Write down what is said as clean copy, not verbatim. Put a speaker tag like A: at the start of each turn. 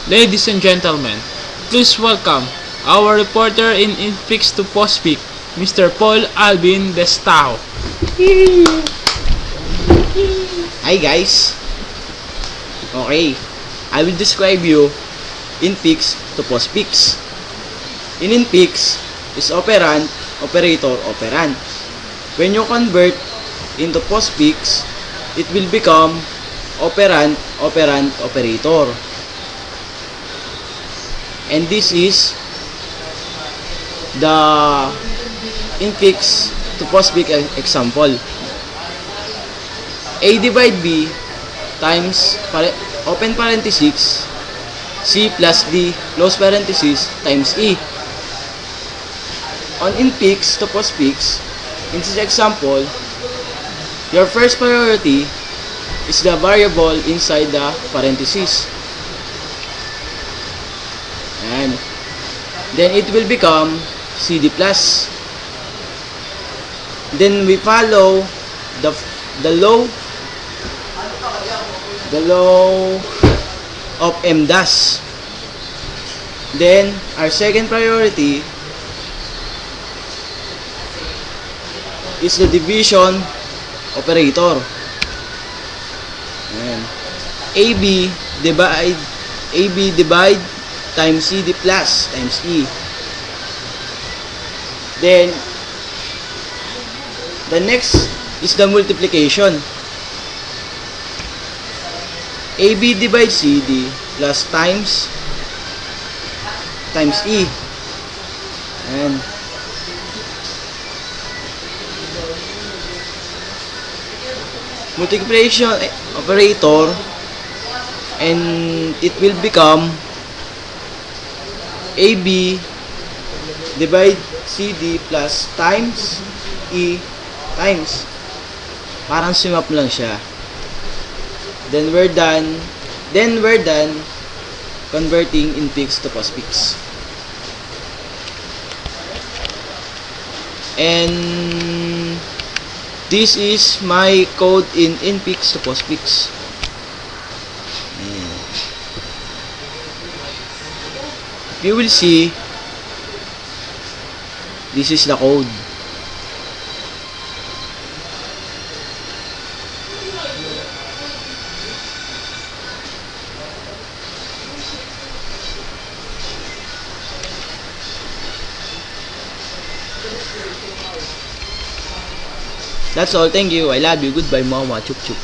A: Ladies and gentlemen, please welcome our reporter in Infix to Postpic, Mr. Paul Alvin Destao.
B: Hi guys! Okay, I will describe you infix to postfix. In infix is operand, operator, operand. When you convert into postfix, it will become operand, operand, operator. And this is the infix to postfix example. A divide B times open parenthesis C plus D close parenthesis times E. On infix to postfix, in this example, your first priority is the variable inside the parenthesis. And then it will become CD plus. Then we follow the law of M dash. Then our second priority is the division operator. And AB divide times CD plus times E. Then the next is the multiplication. AB divide CD plus times E. And multiplication operator, and it will become AB divide CD plus times E times. Parang sumap lang siya. Then we're done converting infix to postfix. And this is my code in infix to postfix. You will see, this is the code. That's all. Thank you. I love you. Goodbye, mama. Chup chup.